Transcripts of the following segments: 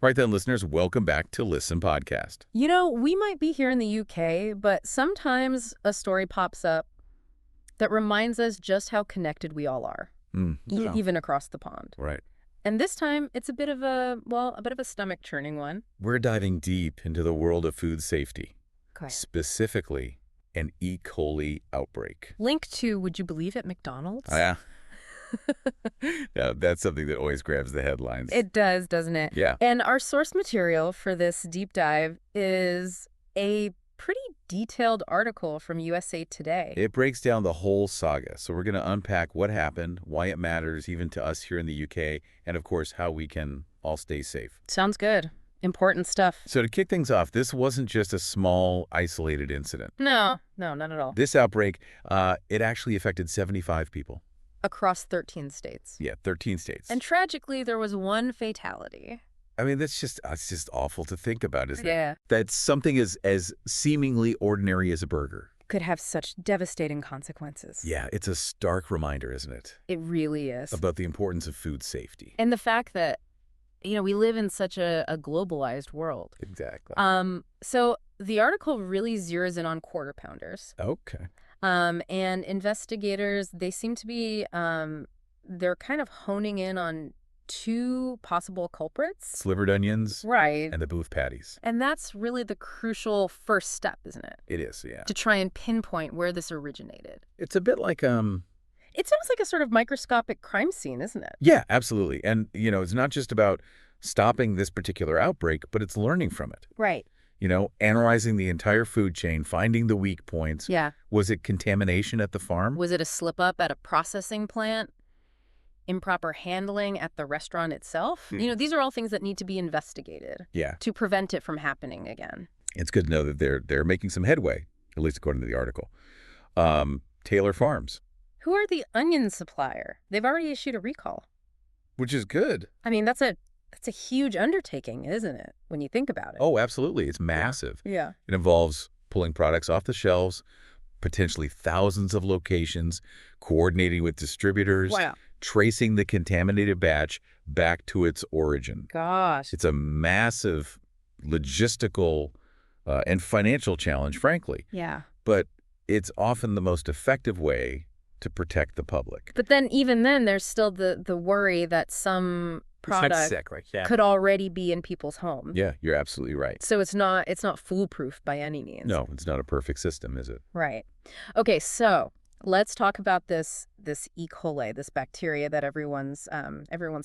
Right then, listeners, welcome back to Listen Podcast. You know, we might be here in the UK, but sometimes a story pops up that reminds us just how connected we all are, Yeah. even across the pond. Right. And this time, it's a bit of a stomach-churning one. We're diving deep into the world of food safety, Okay. specifically an E. coli outbreak. Link to, would you believe it, McDonald's? Oh, yeah. Now, that's something that always grabs the headlines. It does, doesn't it? Yeah. And our source material for this deep dive is a pretty detailed article from USA Today. It breaks down the whole saga. So we're going to unpack what happened, why it matters even to us here in the UK, and of course, how we can all stay safe. Sounds good. Important stuff. So to kick things off, this wasn't just a small, isolated incident. No, not at all. This outbreak, it actually affected 75 people. Across 13 states. Yeah, 13 states. And tragically, there was one fatality. I mean, it's just awful to think about, isn't it? Yeah. That something as seemingly ordinary as a burger. Could have such devastating consequences. Yeah, it's a stark reminder, isn't it? It really is. About the importance of food safety. And the fact that, we live in such a globalized world. Exactly. So the article really zeroes in on quarter pounders. Okay. And investigators, they seem to be, they're kind of honing in on two possible culprits. Slivered onions. Right. And the booth patties. And that's really the crucial first step, isn't it? It is, yeah. To try and pinpoint where this originated. It's a bit like, It sounds like a sort of microscopic crime scene, isn't it? Yeah, absolutely. And, it's not just about stopping this particular outbreak, but it's learning from it. Right. Analyzing the entire food chain, finding the weak points. Yeah. Was it contamination at the farm? Was it a slip-up at a processing plant? Improper handling at the restaurant itself? These are all things that need to be investigated. Yeah. To prevent it from happening again. It's good to know that they're making some headway, at least according to the article. Taylor Farms. Who are the onion supplier? They've already issued a recall. Which is good. I mean, that's a huge undertaking, isn't it, when you think about it? Oh, absolutely. It's massive. Yeah. It involves pulling products off the shelves, potentially thousands of locations, coordinating with distributors, Wow. tracing the contaminated batch back to its origin. Gosh. It's a massive logistical and financial challenge, frankly. Yeah. But it's often the most effective way to protect the public. But then even then, there's still the worry that some product could already be in people's homes. Yeah, you're absolutely right. So it's not foolproof by any means. No, it's not a perfect system, is it? Right. Okay, so let's talk about this E. coli, this bacteria that everyone's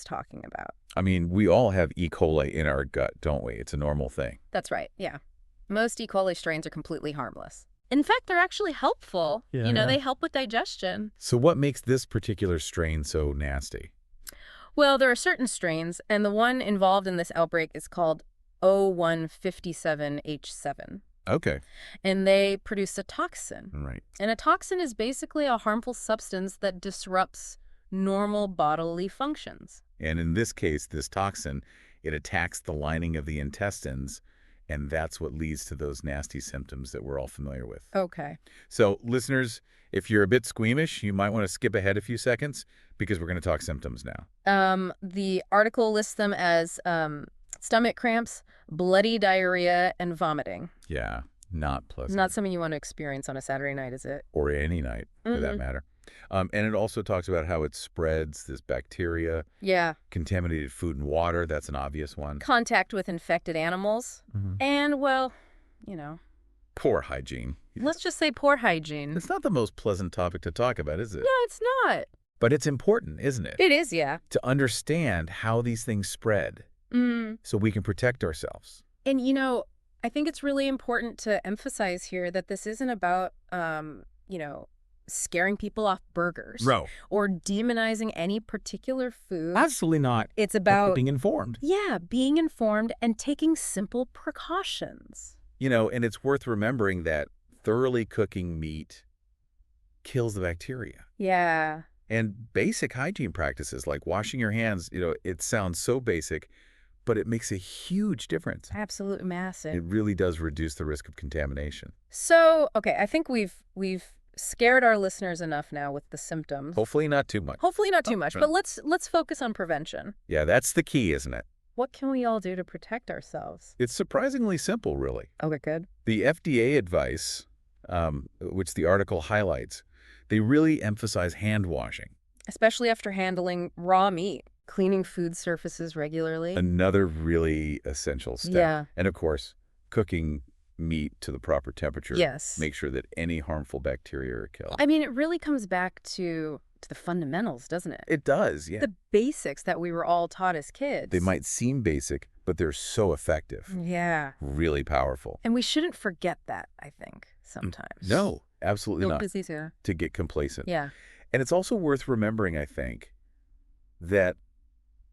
talking about. I mean, we all have E. coli in our gut, don't we? It's a normal thing. That's right, yeah. Most E. coli strains are completely harmless. In fact, they're actually helpful. Yeah. They help with digestion. So what makes this particular strain so nasty? Well, there are certain strains, and the one involved in this outbreak is called O157H7. Okay. And they produce a toxin. Right. And a toxin is basically a harmful substance that disrupts normal bodily functions. And in this case, this toxin, it attacks the lining of the intestines, and that's what leads to those nasty symptoms that we're all familiar with. Okay. So, listeners, if you're a bit squeamish, you might want to skip ahead a few seconds because we're going to talk symptoms now. The article lists them as stomach cramps, bloody diarrhea, and vomiting. Yeah, not pleasant. Not something you want to experience on a Saturday night, is it? Or any night, for that matter. And it also talks about how it spreads, this bacteria. Yeah. Contaminated food and water, that's an obvious one. Contact with infected animals. And, Poor hygiene. let's just say poor hygiene. It's not the most pleasant topic to talk about, is it? No, it's not. But it's important, isn't it? It is, yeah. To understand how these things spread so we can protect ourselves. And, I think it's really important to emphasize here that this isn't about, scaring people off burgers. No. Or demonizing any particular food. Absolutely not. It's about being informed. Yeah, being informed and taking simple precautions. And it's worth remembering that thoroughly cooking meat kills the bacteria. Yeah. And basic hygiene practices like washing your hands, it sounds so basic, but it makes a huge difference. Absolutely massive. It really does reduce the risk of contamination. So, okay, I think we've scared our listeners enough now with the symptoms. Hopefully not too much. Hopefully not too much, but let's focus on prevention. Yeah, that's the key, isn't it? What can we all do to protect ourselves? It's surprisingly simple, really. Okay, good. The FDA advice, which the article highlights, they really emphasize hand washing. Especially after handling raw meat, cleaning food surfaces regularly. Another really essential step. Yeah. And of course, cooking meat to the proper temperature. Yes. Make sure that any harmful bacteria are killed. I mean, it really comes back to the fundamentals, doesn't it? It does, yeah. The basics that we were all taught as kids. They might seem basic, but they're so effective. Yeah. Really powerful. And we shouldn't forget that, I think, sometimes. No, absolutely not. This easier. To get complacent. Yeah. And it's also worth remembering, I think, that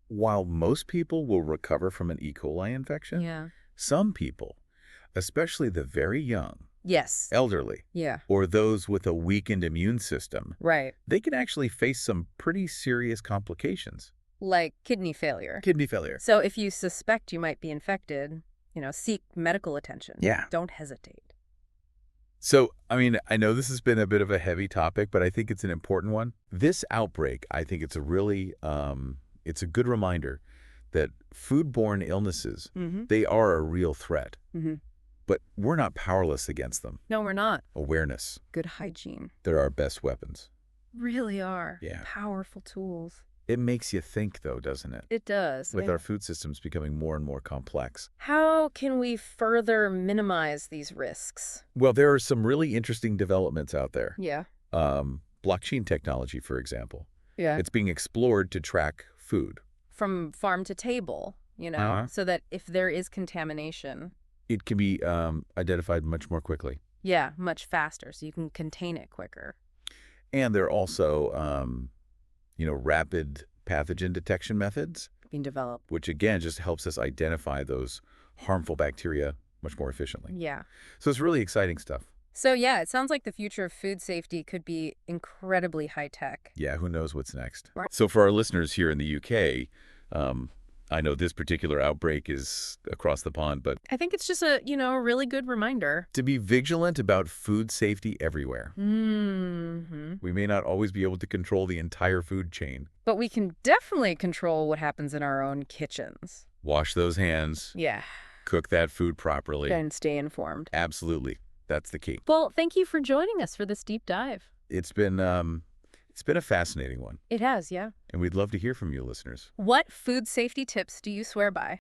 while most people will recover from an E. coli infection, Yeah. some people, especially the very young, Yes. elderly, Yeah. or those with a weakened immune system, Right. they can actually face some pretty serious complications. Like kidney failure. Kidney failure. So if you suspect you might be infected, seek medical attention. Yeah. Don't hesitate. So, I mean, I know this has been a bit of a heavy topic, but I think it's an important one. This outbreak, I think it's a really, it's a good reminder that foodborne illnesses, they are a real threat, but we're not powerless against them. No, we're not. Awareness, Good hygiene. they're our best weapons. Really are. Yeah. Powerful tools. It makes you think, though, doesn't it? It does. With our food systems becoming more and more complex. How can we further minimize these risks? Well, there are some really interesting developments out there. Yeah. Blockchain technology, for example. Yeah. It's being explored to track food. From farm to table, so that if there is contamination. It can be identified much more quickly. Yeah, much faster, so you can contain it quicker. And there are also, rapid pathogen detection methods, Being developed. which again just helps us identify those harmful bacteria much more efficiently. Yeah. So it's really exciting stuff. So yeah, it sounds like the future of food safety could be incredibly high tech. Yeah, who knows what's next. Right. So for our listeners here in the UK, I know this particular outbreak is across the pond, but I think it's just a really good reminder. to be vigilant about food safety everywhere. We may not always be able to control the entire food chain. But we can definitely control what happens in our own kitchens. Wash those hands, Yeah. cook that food properly. And stay informed. Absolutely. That's the key. Well, thank you for joining us for this deep dive. It's been a fascinating one, It has, yeah. and we'd love to hear from you listeners. What food safety tips do you swear by?